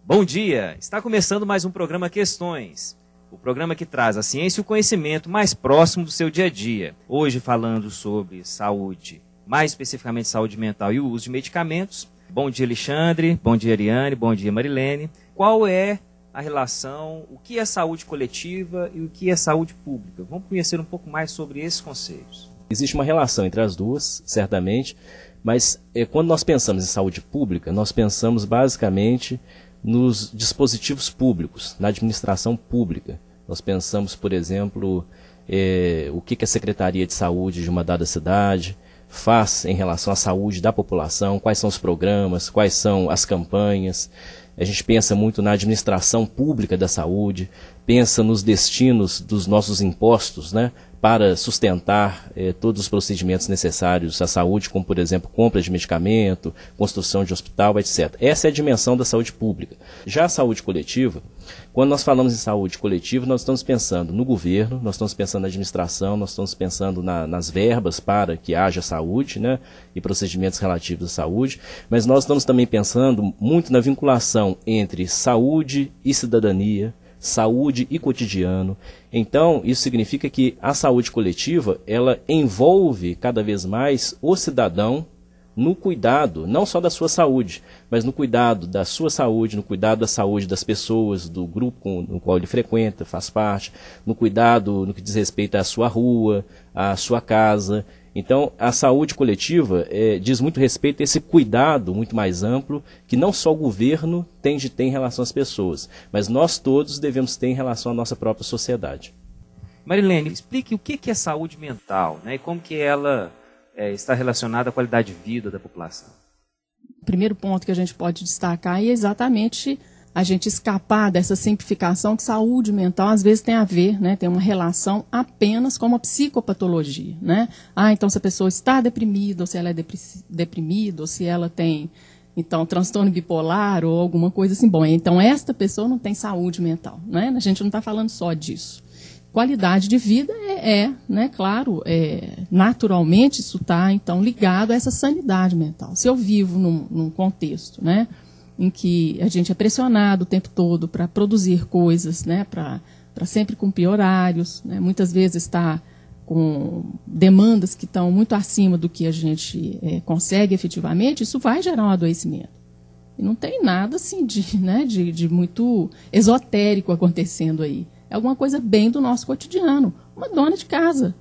Bom dia! Está começando mais um programa Questões. O programa que traz a ciência e o conhecimento mais próximo do seu dia a dia. Hoje falando sobre saúde, mais especificamente saúde mental e o uso de medicamentos. Bom dia, Alexandre. Bom dia, Ariane. Bom dia, Marilene. Qual é a relação, o que é saúde coletiva e o que é saúde pública? Vamos conhecer um pouco mais sobre esses conceitos. Existe uma relação entre as duas, certamente, mas quando nós pensamos em saúde pública, nós pensamos basicamente nos dispositivos públicos, na administração pública. Nós pensamos, por exemplo, o que a Secretaria de Saúde de uma dada cidade faz em relação à saúde da população, quais são os programas, quais são as campanhas. A gente pensa muito na administração pública da saúde, pensa nos destinos dos nossos impostos, né, para sustentar todos os procedimentos necessários à saúde, como, por exemplo, compra de medicamento, construção de hospital, etc. Essa é a dimensão da saúde pública. Já a saúde coletiva, quando nós falamos em saúde coletiva, nós estamos pensando no governo, nós estamos pensando na administração, nós estamos pensando nas verbas para que haja saúde, né, e procedimentos relativos à saúde, mas nós estamos também pensando muito na vinculação entre saúde e cidadania, saúde e cotidiano. Então, isso significa que a saúde coletiva, ela envolve cada vez mais o cidadão no cuidado, não só da sua saúde, mas no cuidado da sua saúde, no cuidado da saúde das pessoas, do grupo no qual ele frequenta, faz parte, no cuidado no que diz respeito à sua rua, à sua casa. Então, a saúde coletiva diz muito respeito a esse cuidado muito mais amplo que não só o governo tem de ter em relação às pessoas, mas nós todos devemos ter em relação à nossa própria sociedade. Marilene, explique o que é saúde mental, né, e como que ela está relacionada à qualidade de vida da população. O primeiro ponto que a gente pode destacar é exatamente a gente escapar dessa simplificação que saúde mental às vezes tem a ver, né, tem uma relação apenas com uma psicopatologia, né? Então se a pessoa está deprimida, ou se ela é deprimida, ou se ela tem, então, transtorno bipolar ou alguma coisa assim. Bom, então esta pessoa não tem saúde mental, né? A gente não está falando só disso. Qualidade de vida né, claro, naturalmente isso está, então, ligado a essa sanidade mental. Se eu vivo num contexto, né, em que a gente é pressionado o tempo todo para produzir coisas, né, para sempre cumprir horários, né, muitas vezes está com demandas que estão muito acima do que a gente consegue efetivamente, isso vai gerar um adoecimento. E não tem nada assim de muito esotérico acontecendo aí. É alguma coisa bem do nosso cotidiano. Uma dona de casa,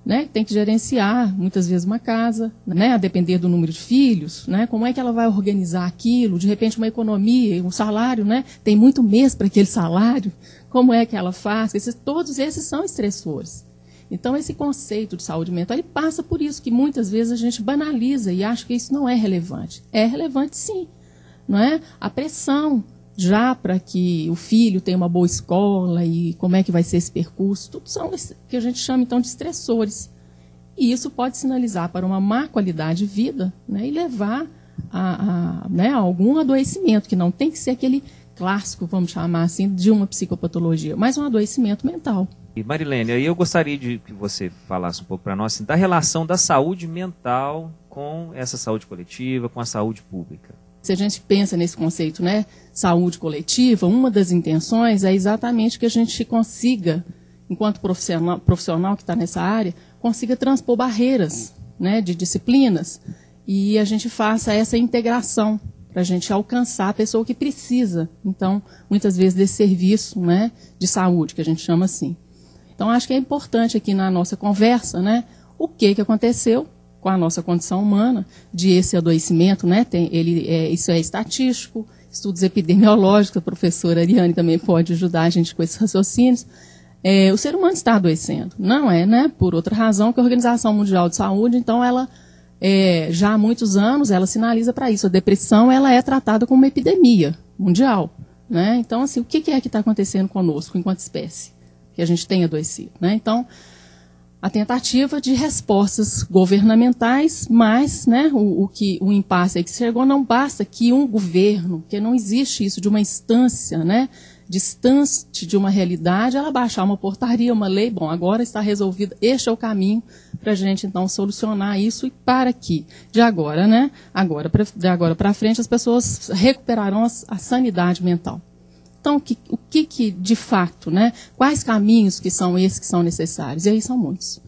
né, tem que gerenciar muitas vezes uma casa, né, a depender do número de filhos, né, como é que ela vai organizar aquilo, de repente uma economia, um salário, né, tem muito mês para aquele salário, como é que ela faz? Todos esses são estressores. Então esse conceito de saúde mental, ele passa por isso, que muitas vezes a gente banaliza e acha que isso não é relevante. É relevante sim, não é? A pressão já para que o filho tenha uma boa escola e como é que vai ser esse percurso, tudo são que a gente chama então de estressores. E isso pode sinalizar para uma má qualidade de vida, né, e levar a algum adoecimento, que não tem que ser aquele clássico, vamos chamar assim, de uma psicopatologia, mas um adoecimento mental. E Marilene, aí eu gostaria de que você falasse um pouco para nós assim, da relação da saúde mental com essa saúde coletiva, com a saúde pública. Se a gente pensa nesse conceito, né, saúde coletiva, uma das intenções é exatamente que a gente consiga, enquanto profissional que está nessa área, consiga transpor barreiras, né, de disciplinas, e a gente faça essa integração para a gente alcançar a pessoa que precisa, então, muitas vezes, desse serviço, né, de saúde, que a gente chama assim. Então, acho que é importante aqui na nossa conversa, né, o que aconteceu com a nossa condição humana, de esse adoecimento, né? Isso é estatístico, estudos epidemiológicos, a professora Ariane também pode ajudar a gente com esses raciocínios. O ser humano está adoecendo, não é, né? Por outra razão que a Organização Mundial de Saúde, então, ela, já há muitos anos, ela sinaliza para isso. A depressão, ela é tratada como uma epidemia mundial, né? Então, assim, o que é que está acontecendo conosco enquanto espécie? Que a gente tem adoecido, né? Então, a tentativa de respostas governamentais, mas, né, o impasse aí que se chegou, não basta que um governo, porque não existe isso de uma instância, né, distante de uma realidade, ela baixar uma portaria, uma lei, bom, agora está resolvido, este é o caminho para para a gente, então, solucionar isso e para que, de agora, né, de agora para frente, as pessoas recuperarão a sanidade mental. Então, o que de fato, né, quais caminhos que são esses que são necessários? E aí são muitos.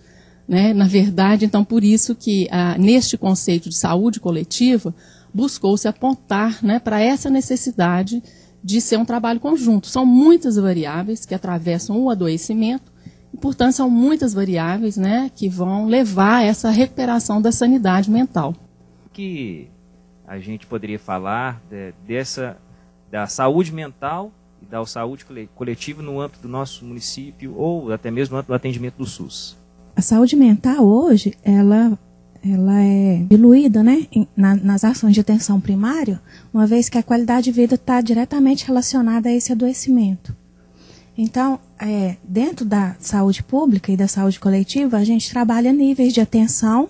Né? Na verdade, então, por isso que neste conceito de saúde coletiva, buscou-se apontar, né, para essa necessidade de ser um trabalho conjunto. São muitas variáveis que atravessam o adoecimento e, portanto, são muitas variáveis, né, que vão levar a essa recuperação da sanidade mental. Que a gente poderia falar da saúde mental e da saúde coletiva no âmbito do nosso município ou até mesmo no âmbito do atendimento do SUS? A saúde mental hoje, ela é diluída, né, nas ações de atenção primária, uma vez que a qualidade de vida está diretamente relacionada a esse adoecimento. Então, dentro da saúde pública e da saúde coletiva, a gente trabalha níveis de atenção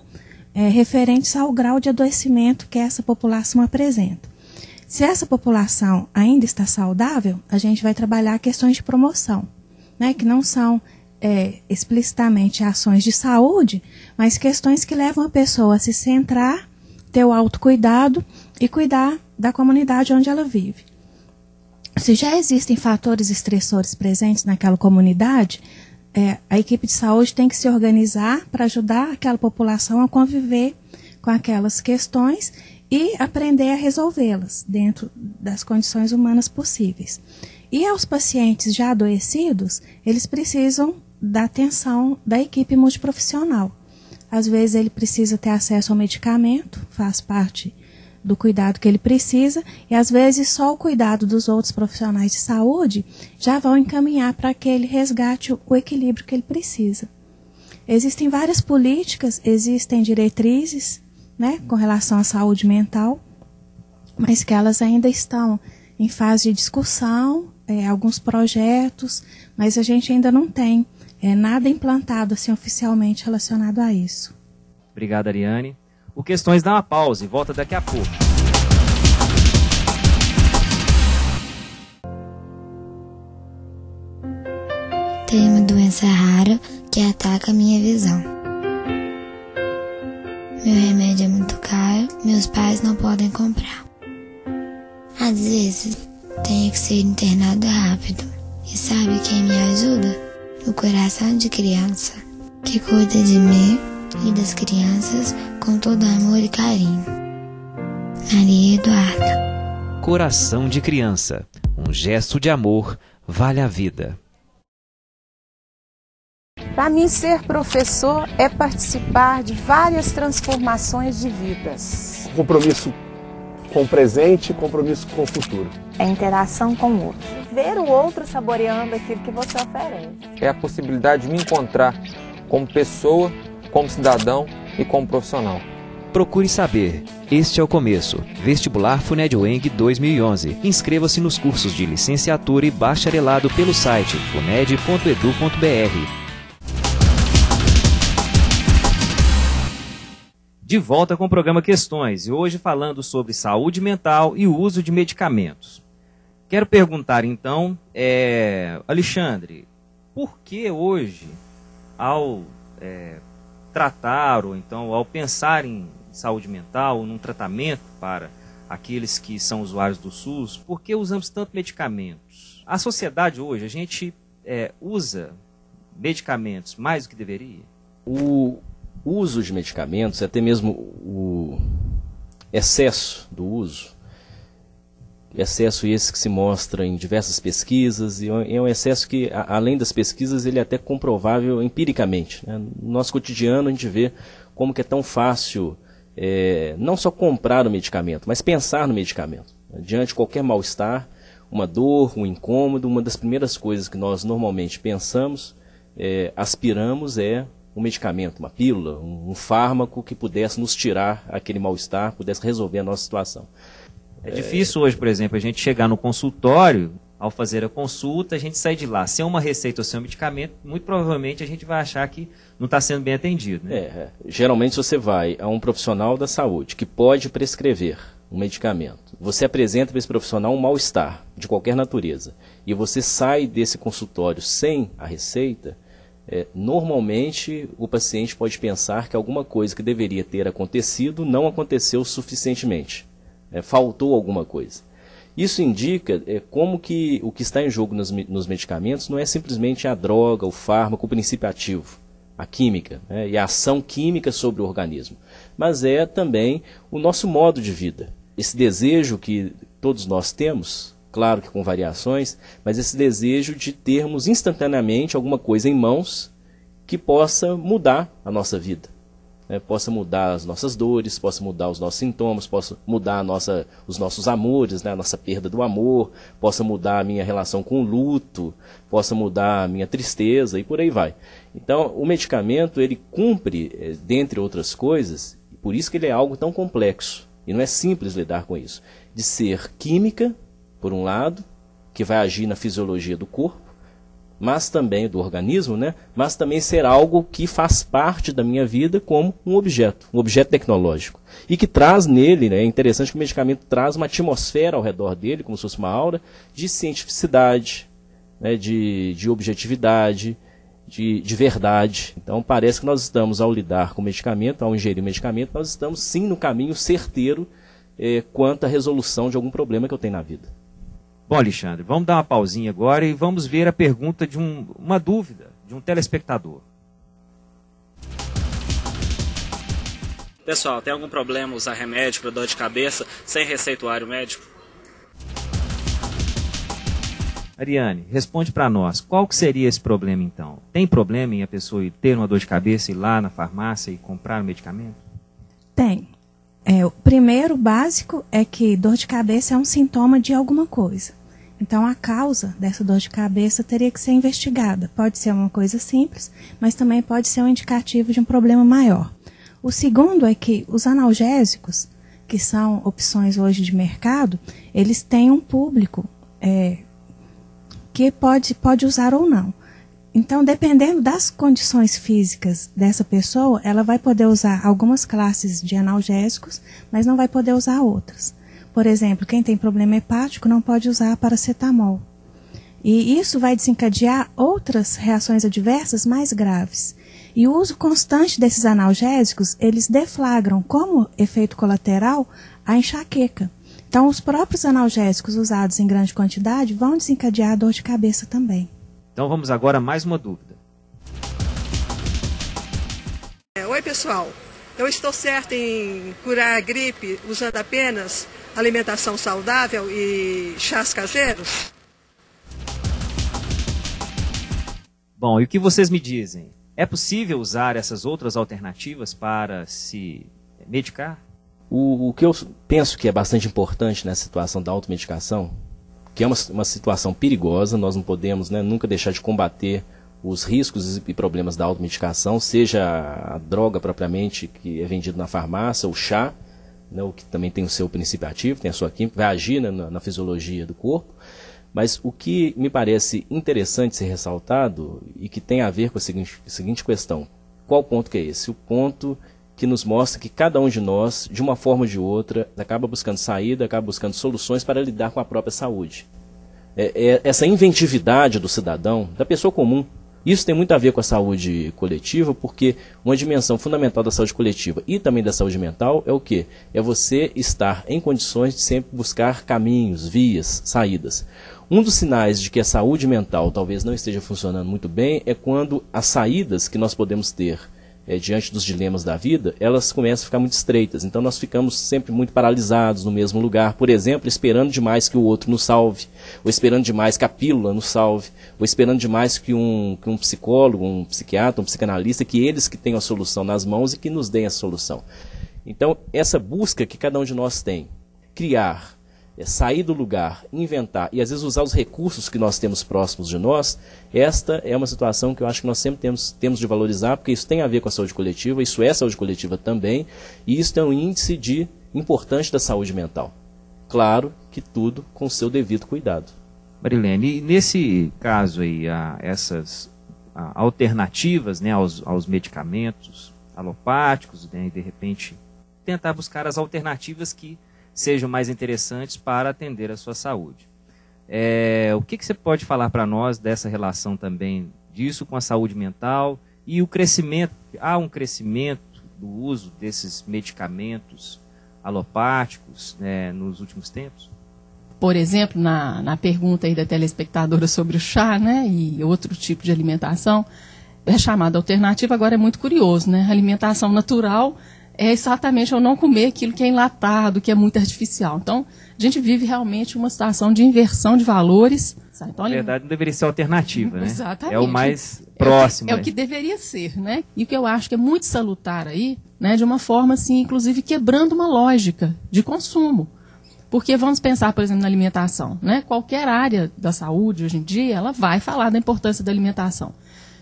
referentes ao grau de adoecimento que essa população apresenta. Se essa população ainda está saudável, a gente vai trabalhar questões de promoção, né, que não são explicitamente ações de saúde, mas questões que levam a pessoa a se centrar, ter o autocuidado e cuidar da comunidade onde ela vive. Se já existem fatores estressores presentes naquela comunidade, a equipe de saúde tem que se organizar para ajudar aquela população a conviver com aquelas questões e aprender a resolvê-las dentro das condições humanas possíveis. E aos pacientes já adoecidos, eles precisam da atenção da equipe multiprofissional. Às vezes ele precisa ter acesso ao medicamento, faz parte do cuidado que ele precisa, e às vezes só o cuidado dos outros profissionais de saúde já vão encaminhar para que ele resgate o equilíbrio que ele precisa. Existem várias políticas, existem diretrizes, né, com relação à saúde mental, mas que elas ainda estão em fase de discussão, alguns projetos, mas a gente ainda não tem nada implantado assim oficialmente relacionado a isso. Obrigado, Ariane. O Questões dá uma pausa e volta daqui a pouco. Tenho uma doença rara que ataca a minha visão. Meu remédio é muito caro, meus pais não podem comprar. Às vezes, tenho que ser internado rápido. E sabe quem me ajuda? O coração de criança, que cuida de mim e das crianças com todo amor e carinho. Maria Eduarda. Coração de criança, um gesto de amor vale a vida. Para mim, ser professor é participar de várias transformações de vidas. Compromisso com o presente, compromisso com o futuro. É interação com o outro. Ver o outro saboreando aquilo que você oferece. É a possibilidade de me encontrar como pessoa, como cidadão e como profissional. Procure saber. Este é o começo. Vestibular FUNED-UENG 2011. Inscreva-se nos cursos de licenciatura e bacharelado pelo site funed.edu.br. De volta com o programa Questões, e hoje falando sobre saúde mental e o uso de medicamentos. Quero perguntar então, Alexandre, por que hoje, ao tratar ou então ao pensar em saúde mental, num tratamento para aqueles que são usuários do SUS, por que usamos tanto medicamentos? A sociedade hoje, a gente usa medicamentos mais do que deveria? O uso de medicamentos, até mesmo o excesso do uso, excesso esse que se mostra em diversas pesquisas, e é um excesso que, além das pesquisas, ele é até comprovável empiricamente, né? No nosso cotidiano a gente vê como que é tão fácil não só comprar o medicamento, mas pensar no medicamento. Diante de qualquer mal-estar, uma dor, um incômodo, uma das primeiras coisas que nós normalmente pensamos, aspiramos um medicamento, uma pílula, um fármaco que pudesse nos tirar aquele mal-estar, pudesse resolver a nossa situação. É difícil hoje, por exemplo, a gente chegar no consultório, ao fazer a consulta, a gente sai de lá sem uma receita ou sem um medicamento, muito provavelmente a gente vai achar que não está sendo bem atendido. Né? Geralmente você vai a um profissional da saúde que pode prescrever um medicamento. Você apresenta para esse profissional um mal-estar de qualquer natureza e você sai desse consultório sem a receita, Normalmente o paciente pode pensar que alguma coisa que deveria ter acontecido não aconteceu suficientemente, faltou alguma coisa. Isso indica como que o que está em jogo nos medicamentos não é simplesmente a droga, o fármaco, o princípio ativo, a química, e a ação química sobre o organismo, mas é também o nosso modo de vida. Esse desejo que todos nós temos, claro que com variações, mas esse desejo de termos instantaneamente alguma coisa em mãos que possa mudar a nossa vida. Possa mudar as nossas dores, possa mudar os nossos sintomas, possa mudar os nossos amores, a nossa perda do amor, possa mudar a minha relação com o luto, possa mudar a minha tristeza e por aí vai. Então, o medicamento, ele cumpre, dentre outras coisas, e por isso que ele é algo tão complexo, e não é simples lidar com isso, de ser química, por um lado, que vai agir na fisiologia do corpo, mas também do organismo, mas também ser algo que faz parte da minha vida como um objeto tecnológico. E que traz nele, é interessante que o medicamento traz uma atmosfera ao redor dele, como se fosse uma aura, de cientificidade, de objetividade, de verdade. Então parece que nós estamos, ao lidar com o medicamento, ao ingerir o medicamento, nós estamos sim no caminho certeiro quanto à resolução de algum problema que eu tenho na vida. Bom, Alexandre, vamos dar uma pausinha agora e vamos ver a pergunta de uma dúvida de um telespectador. Pessoal, tem algum problema usar remédio para dor de cabeça sem receituário médico? Ariane, responde para nós, qual que seria esse problema então? Tem problema em a pessoa ter uma dor de cabeça e ir lá na farmácia e comprar o medicamento? Tem. O primeiro básico é que dor de cabeça é um sintoma de alguma coisa. Então, a causa dessa dor de cabeça teria que ser investigada. Pode ser uma coisa simples, mas também pode ser um indicativo de um problema maior. O segundo é que os analgésicos, que são opções hoje de mercado, eles têm um público que pode usar ou não. Então, dependendo das condições físicas dessa pessoa, ela vai poder usar algumas classes de analgésicos, mas não vai poder usar outras. Por exemplo, quem tem problema hepático não pode usar paracetamol. E isso vai desencadear outras reações adversas mais graves. E o uso constante desses analgésicos, eles deflagram como efeito colateral a enxaqueca. Então, os próprios analgésicos usados em grande quantidade vão desencadear a dor de cabeça também. Então vamos agora a mais uma dúvida. Oi, pessoal. Eu estou certa em curar a gripe usando apenas alimentação saudável e chás caseiros? Bom, e o que vocês me dizem? É possível usar essas outras alternativas para se medicar? O que eu penso que é bastante importante nessa situação da automedicação, que é uma situação perigosa, nós não podemos nunca deixar de combater os riscos e problemas da automedicação, seja a droga propriamente que é vendida na farmácia, o chá, o que também tem o seu princípio ativo, tem a sua química, vai agir na fisiologia do corpo. Mas o que me parece interessante ser ressaltado e que tem a ver com a seguinte questão, qual ponto que é esse? O ponto que nos mostra que cada um de nós, de uma forma ou de outra, acaba buscando saída, acaba buscando soluções para lidar com a própria saúde. Essa inventividade do cidadão, da pessoa comum, isso tem muito a ver com a saúde coletiva, porque uma dimensão fundamental da saúde coletiva e também da saúde mental é o quê? É você estar em condições de sempre buscar caminhos, vias, saídas. Um dos sinais de que a saúde mental talvez não esteja funcionando muito bem é quando as saídas que nós podemos ter diante dos dilemas da vida, elas começam a ficar muito estreitas. Então nós ficamos sempre muito paralisados no mesmo lugar, por exemplo, esperando demais que o outro nos salve, ou esperando demais que a pílula nos salve, ou esperando demais que um psicólogo, um psiquiatra, um psicanalista, que eles que tenham a solução nas mãos e que nos deem a solução. Então essa busca que cada um de nós tem, criar, sair do lugar, inventar e às vezes usar os recursos que nós temos próximos de nós, esta é uma situação que eu acho que nós sempre temos de valorizar, porque isso tem a ver com a saúde coletiva, isso é saúde coletiva também, e isso é um índice importante da saúde mental. Claro que tudo com o seu devido cuidado. Marilene, e nesse caso aí, essas alternativas aos medicamentos alopáticos, e de repente tentar buscar as alternativas que sejam mais interessantes para atender a sua saúde. O que você pode falar para nós dessa relação também disso com a saúde mental e o crescimento, há um crescimento do uso desses medicamentos alopáticos, né, nos últimos tempos? Por exemplo, na pergunta aí da telespectadora sobre o chá, né, e outro tipo de alimentação, é chamada alternativa, agora é muito curioso, né? A alimentação natural é exatamente eu não comer aquilo que é enlatado, que é muito artificial. Então, a gente vive realmente uma situação de inversão de valores. Então, na verdade, não deveria ser alternativa, né? Exatamente. É o mais próximo. É o que deveria ser, né? E o que eu acho que é muito salutar aí, né, de uma forma, assim, inclusive quebrando uma lógica de consumo. Porque vamos pensar, por exemplo, na alimentação, né? Qualquer área da saúde, hoje em dia, ela vai falar da importância da alimentação.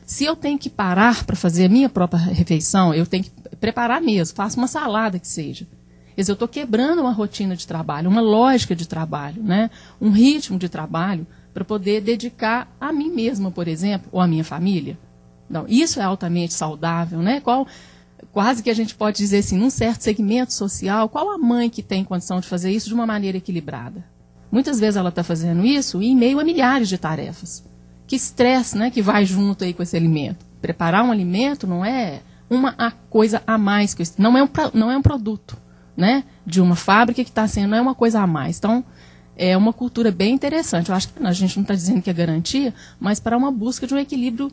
Se eu tenho que parar para fazer a minha própria refeição, eu tenho que preparar mesmo, faço uma salada que seja. Quer dizer, eu estou quebrando uma rotina de trabalho, uma lógica de trabalho, né? Um ritmo de trabalho para poder dedicar a mim mesma, por exemplo, ou à minha família. Não, isso é altamente saudável, né? Quase que a gente pode dizer assim, num certo segmento social, qual a mãe que tem condição de fazer isso de uma maneira equilibrada? Muitas vezes ela está fazendo isso em meio a milhares de tarefas. Que estresse, né, que vai junto aí com esse alimento. Preparar um alimento não é uma coisa a mais, não é um produto, né, de uma fábrica que está sendo, não é uma coisa a mais. Então, é uma cultura bem interessante. Eu acho que a gente não está dizendo que é garantia, mas para uma busca de um equilíbrio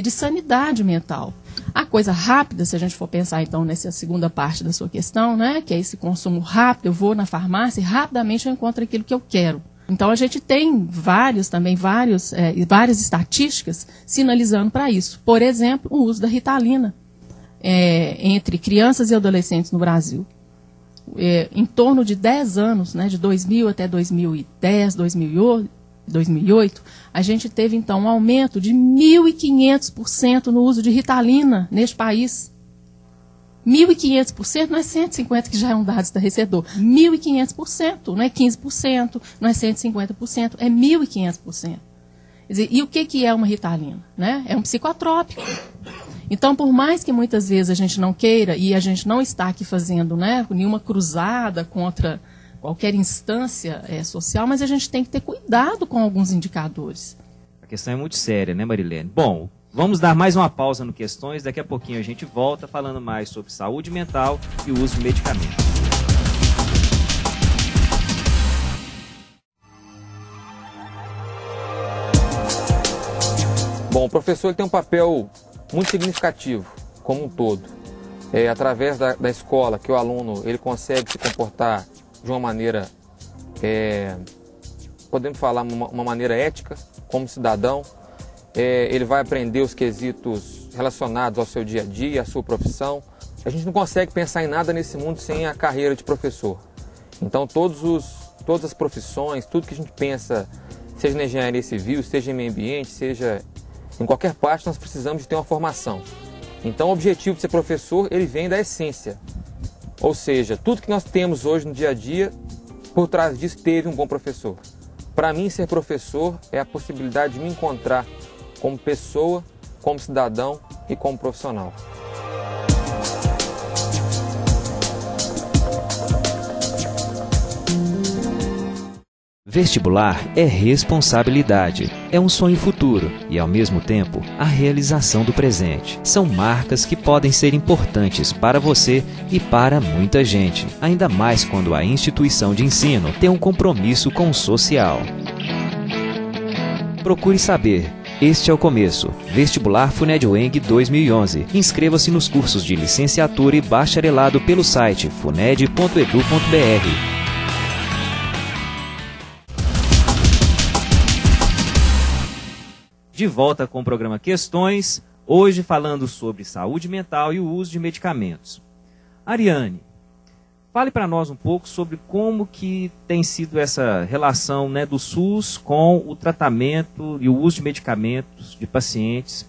de sanidade mental. A coisa rápida, se a gente for pensar então nessa segunda parte da sua questão, né, que é esse consumo rápido, eu vou na farmácia e rapidamente eu encontro aquilo que eu quero. Então, a gente tem várias estatísticas sinalizando para isso. Por exemplo, o uso da Ritalina entre crianças e adolescentes no Brasil. Em torno de 10 anos, né, de 2000 até 2010, 2008, a gente teve, então, um aumento de 1.500% no uso de Ritalina neste país. 1.500%, não é 150% que já é um dado estarrecedor. 1.500%, não é 15%, não é 150%, é 1.500%. Quer dizer, e o que é uma Ritalina? Né? É um psicotrópico. Então, por mais que muitas vezes a gente não queira, e a gente não está aqui fazendo, né, nenhuma cruzada contra qualquer instância social, mas a gente tem que ter cuidado com alguns indicadores. A questão é muito séria, né, Marilene? Bom, vamos dar mais uma pausa no Questões, daqui a pouquinho a gente volta falando mais sobre saúde mental e o uso de medicamentos. Bom, o professor ele tem um papel muito significativo, como um todo. Através da escola, que o aluno ele consegue se comportar de uma maneira, podemos falar, uma maneira ética, como cidadão. Ele vai aprender os quesitos relacionados ao seu dia a dia, à sua profissão. A gente não consegue pensar em nada nesse mundo sem a carreira de professor. Então, todas as profissões, tudo que a gente pensa, seja na engenharia civil, seja em meio ambiente, seja em qualquer parte, nós precisamos de ter uma formação. Então, o objetivo de ser professor, ele vem da essência. Ou seja, tudo que nós temos hoje no dia a dia, por trás disso teve um bom professor. Para mim, ser professor é a possibilidade de me encontrar como pessoa, como cidadão e como profissional. Vestibular é responsabilidade, é um sonho futuro e, ao mesmo tempo, a realização do presente. São marcas que podem ser importantes para você e para muita gente, ainda mais quando a instituição de ensino tem um compromisso com o social. Procure saber. Este é o começo. Vestibular FUNED-UENG 2011. Inscreva-se nos cursos de licenciatura e bacharelado pelo site funed.edu.br. De volta com o programa Questões, hoje falando sobre saúde mental e o uso de medicamentos. Ariane, fale para nós um pouco sobre como que tem sido essa relação, né, do SUS com o tratamento e o uso de medicamentos de pacientes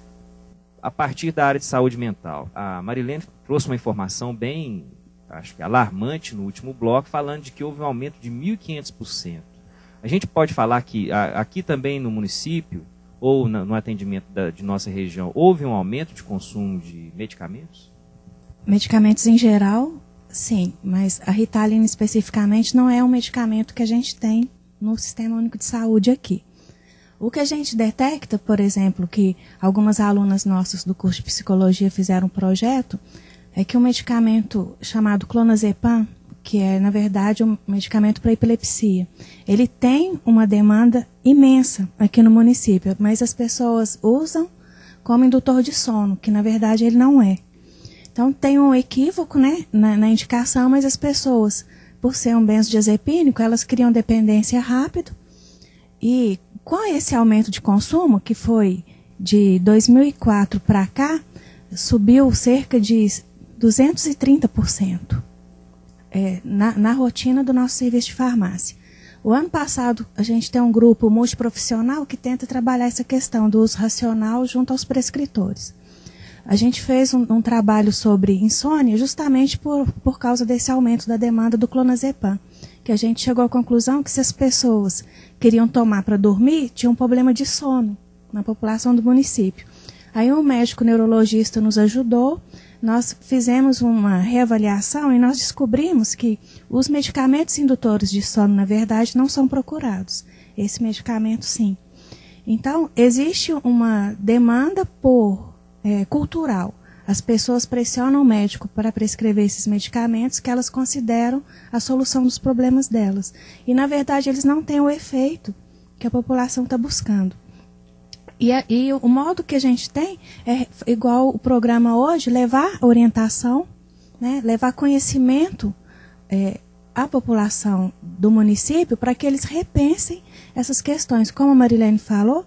a partir da área de saúde mental. A Marilene trouxe uma informação bem, acho que alarmante no último bloco, falando de que houve um aumento de 1.500%. A gente pode falar que aqui também no município, ou no atendimento de nossa região, houve um aumento de consumo de medicamentos? Medicamentos em geral, sim, mas a Ritalina especificamente não é um medicamento que a gente tem no Sistema Único de Saúde aqui. O que a gente detecta, por exemplo, que algumas alunas nossas do curso de psicologia fizeram um projeto, é que um medicamento chamado clonazepam, que é, na verdade, um medicamento para epilepsia, ele tem uma demanda imensa aqui no município, mas as pessoas usam como indutor de sono, que na verdade ele não é. Então tem um equívoco, né, na indicação, mas as pessoas, por ser um benzodiazepínico, elas criam dependência rápido. E com esse aumento de consumo, que foi de 2004 para cá, subiu cerca de 230%. Na rotina do nosso serviço de farmácia. O ano passado, a gente tem um grupo multiprofissional que tenta trabalhar essa questão do uso racional junto aos prescritores. A gente fez um trabalho sobre insônia justamente por causa desse aumento da demanda do clonazepam, que a gente chegou à conclusão que se as pessoas queriam tomar para dormir, tinha um problema de sono na população do município. Aí um médico neurologista nos ajudou. Nós fizemos uma reavaliação e nós descobrimos que os medicamentos indutores de sono, na verdade, não são procurados. Esse medicamento, sim. Então, existe uma demanda cultural. As pessoas pressionam o médico para prescrever esses medicamentos que elas consideram a solução dos problemas delas. E, na verdade, eles não têm o efeito que a população está buscando. E o modo que a gente tem é igual o programa hoje, levar orientação, né, levar conhecimento à população do município para que eles repensem essas questões. Como a Marilene falou,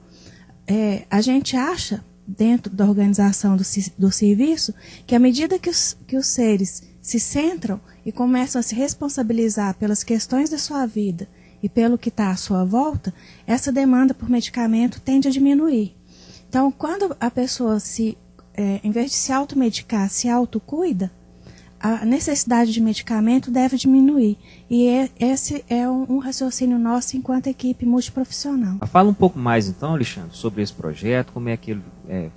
a gente acha, dentro da organização do serviço, que à medida que os seres se centram e começam a se responsabilizar pelas questões da sua vida e pelo que está à sua volta, essa demanda por medicamento tende a diminuir. Então, quando a pessoa, em vez de se automedicar, se autocuida, a necessidade de medicamento deve diminuir. E esse é um raciocínio nosso enquanto equipe multiprofissional. Fala um pouco mais, então, Alexandre, sobre esse projeto, como é que ele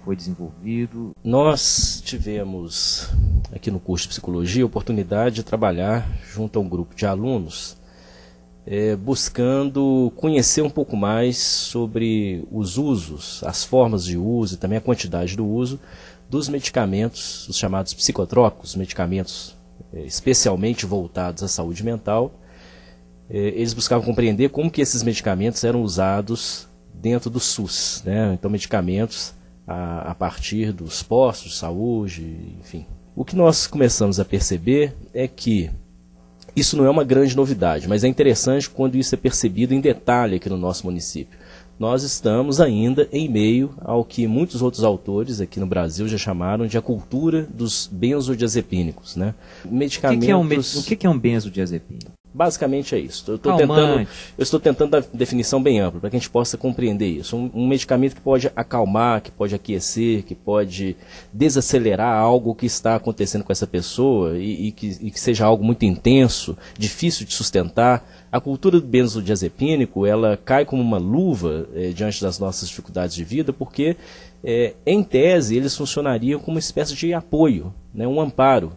foi desenvolvido. Nós tivemos, aqui no curso de psicologia, a oportunidade de trabalhar junto a um grupo de alunos buscando conhecer um pouco mais sobre os usos, as formas de uso e também a quantidade do uso dos medicamentos, os chamados psicotrópicos, medicamentos especialmente voltados à saúde mental. Eles buscavam compreender como que esses medicamentos eram usados dentro do SUS, né? Então, medicamentos a partir dos postos de saúde, enfim. O que nós começamos a perceber é que isso não é uma grande novidade, mas é interessante quando isso é percebido em detalhe aqui no nosso município. Nós estamos ainda em meio ao que muitos outros autores aqui no Brasil já chamaram de a cultura dos benzodiazepínicos, né? Medicamentos... O que é um benzodiazepínico? Basicamente é isso. Eu estou tentando dar definição bem ampla para que a gente possa compreender isso. Um medicamento que pode acalmar, que pode aquecer, que pode desacelerar algo que está acontecendo com essa pessoa e que seja algo muito intenso, difícil de sustentar. A cultura do benzodiazepínico, ela cai como uma luva diante das nossas dificuldades de vida, porque, em tese, eles funcionariam como uma espécie de apoio, né, um amparo.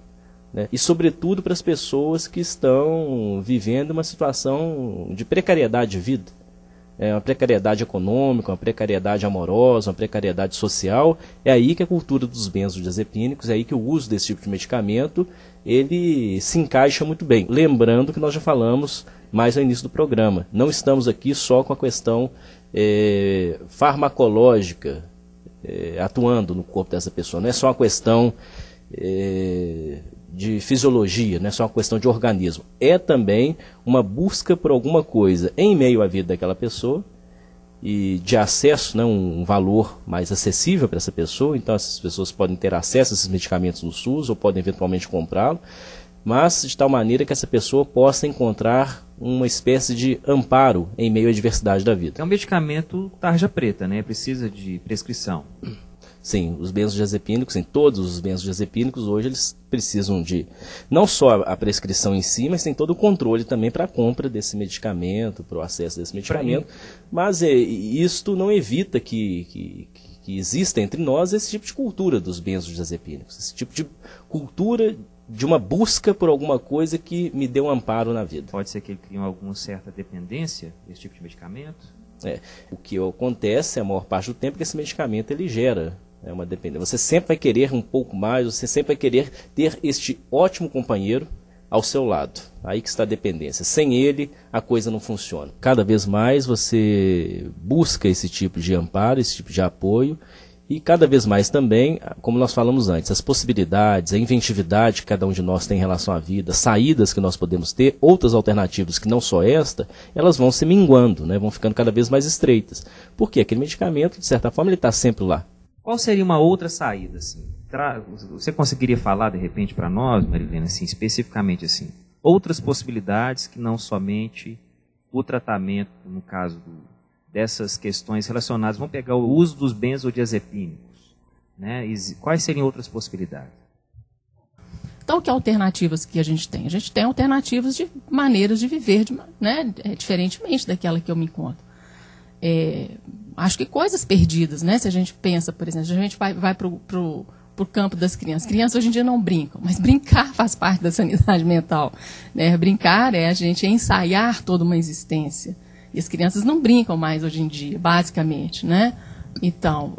Né? E, sobretudo, para as pessoas que estão vivendo uma situação de precariedade de vida. Uma precariedade econômica, uma precariedade amorosa, uma precariedade social. É aí que a cultura dos benzodiazepínicos, é aí que o uso desse tipo de medicamento, ele se encaixa muito bem. Lembrando que nós já falamos mais no início do programa. Não estamos aqui só com a questão farmacológica atuando no corpo dessa pessoa. Não é só uma questão de fisiologia, não é só uma questão de organismo. É também uma busca por alguma coisa em meio à vida daquela pessoa e de acesso, né, um valor mais acessível para essa pessoa. Então essas pessoas podem ter acesso a esses medicamentos no SUS ou podem eventualmente comprá-lo, mas de tal maneira que essa pessoa possa encontrar uma espécie de amparo em meio à adversidade da vida. É um medicamento tarja preta, né? Precisa de prescrição. Sim, os benzodiazepínicos, todos os benzodiazepínicos hoje eles precisam de não só a prescrição em si, mas tem todo o controle também para a compra desse medicamento, para o acesso desse medicamento. Mas isto não evita que exista entre nós esse tipo de cultura dos benzodiazepínicos, esse tipo de cultura de uma busca por alguma coisa que me dê um amparo na vida. Pode ser que ele crie alguma certa dependência desse tipo de medicamento? O que acontece a maior parte do tempo é que esse medicamento ele gera uma dependência. Você sempre vai querer um pouco mais, você sempre vai querer ter este ótimo companheiro ao seu lado. Aí que está a dependência. Sem ele, a coisa não funciona. Cada vez mais você busca esse tipo de amparo, esse tipo de apoio, e cada vez mais também, como nós falamos antes, as possibilidades, a inventividade que cada um de nós tem em relação à vida, saídas que nós podemos ter, outras alternativas que não só esta, elas vão se minguando, né? Vão ficando cada vez mais estreitas. Porque aquele medicamento, de certa forma, ele está sempre lá. Qual seria uma outra saída, assim? Você conseguiria falar, de repente, para nós, Marilena, assim, especificamente assim, outras possibilidades que não somente o tratamento, no caso dessas questões relacionadas, vamos pegar o uso dos benzodiazepínicos, né? Quais seriam outras possibilidades? Então, que alternativas que a gente tem? A gente tem alternativas de maneiras de viver, né, diferentemente daquela que eu me encontro. Acho que coisas perdidas, né? Se a gente pensa, por exemplo, se a gente vai para o campo das crianças. Crianças hoje em dia não brincam, mas brincar faz parte da sanidade mental, né? Brincar é a gente ensaiar toda uma existência. E as crianças não brincam mais hoje em dia, basicamente, né? Então,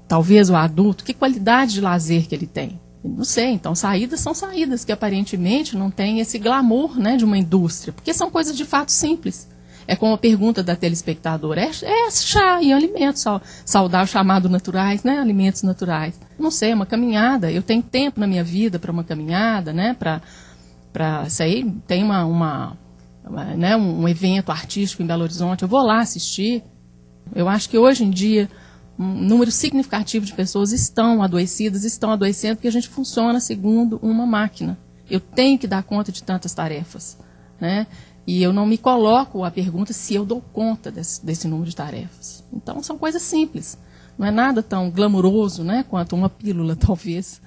talvez o adulto, que qualidade de lazer que ele tem? Não sei, então saídas são saídas que aparentemente não têm esse glamour, né, de uma indústria, porque são coisas de fato simples. É como a pergunta da telespectadora, é chá e alimentos saudáveis, chamados naturais, né, alimentos naturais. Não sei, é uma caminhada, eu tenho tempo na minha vida para uma caminhada, né, para isso aí, tem né, um evento artístico em Belo Horizonte, eu vou lá assistir. Eu acho que hoje em dia um número significativo de pessoas estão adoecendo porque a gente funciona segundo uma máquina. Eu tenho que dar conta de tantas tarefas, né? E eu não me coloco a pergunta se eu dou conta desse número de tarefas. Então, são coisas simples. Não é nada tão glamuroso, né, quanto uma pílula, talvez,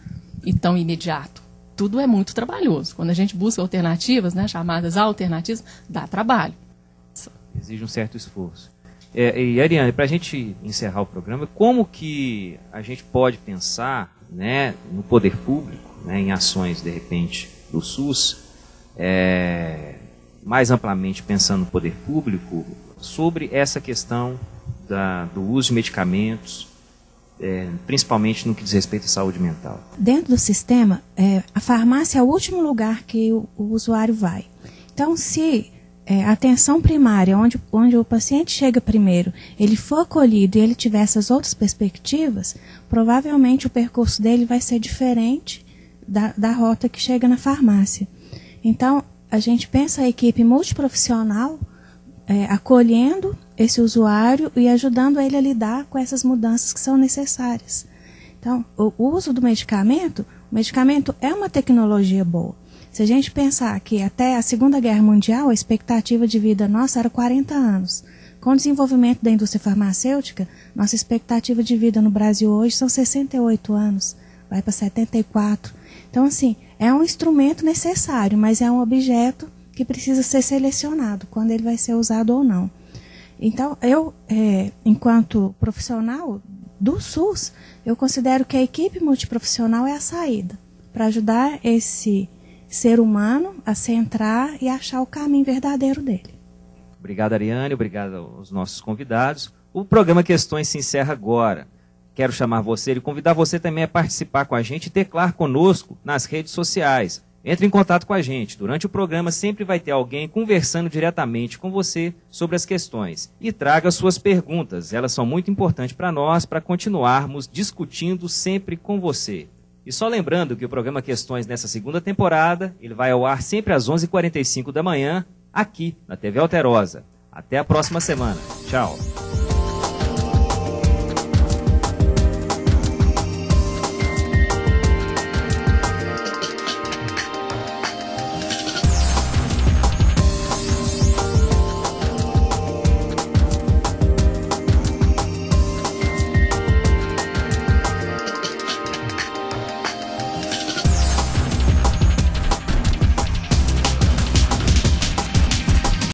e tão imediato. Tudo é muito trabalhoso. Quando a gente busca alternativas, né, chamadas alternativas, dá trabalho. Exige um certo esforço. E Ariane, para a gente encerrar o programa, como que a gente pode pensar, né, no poder público, né, em ações, de repente, do SUS, mais amplamente pensando no poder público, sobre essa questão do uso de medicamentos, principalmente no que diz respeito à saúde mental? Dentro do sistema, a farmácia é o último lugar que o usuário vai. Então, se a atenção primária, onde o paciente chega primeiro, ele for acolhido e ele tiver essas outras perspectivas, provavelmente o percurso dele vai ser diferente da rota que chega na farmácia. Então, a gente pensa a equipe multiprofissional acolhendo esse usuário e ajudando ele a lidar com essas mudanças que são necessárias. Então, o uso do medicamento, o medicamento é uma tecnologia boa. Se a gente pensar que até a Segunda Guerra Mundial, a expectativa de vida nossa era 40 anos. Com o desenvolvimento da indústria farmacêutica, nossa expectativa de vida no Brasil hoje são 68 anos, vai para 74. Então, assim, é um instrumento necessário, mas é um objeto que precisa ser selecionado, quando ele vai ser usado ou não. Então, eu, enquanto profissional do SUS, eu considero que a equipe multiprofissional é a saída, para ajudar esse ser humano a centrar e achar o caminho verdadeiro dele. Obrigado, Ariane, obrigado aos nossos convidados. O programa Questões se encerra agora. Quero chamar você e convidar você também a participar com a gente e teclar conosco nas redes sociais. Entre em contato com a gente. Durante o programa sempre vai ter alguém conversando diretamente com você sobre as questões. E traga suas perguntas. Elas são muito importantes para nós, para continuarmos discutindo sempre com você. E só lembrando que o programa Questões nessa segunda temporada, ele vai ao ar sempre às 11h45 da manhã, aqui na TV Alterosa. Até a próxima semana. Tchau.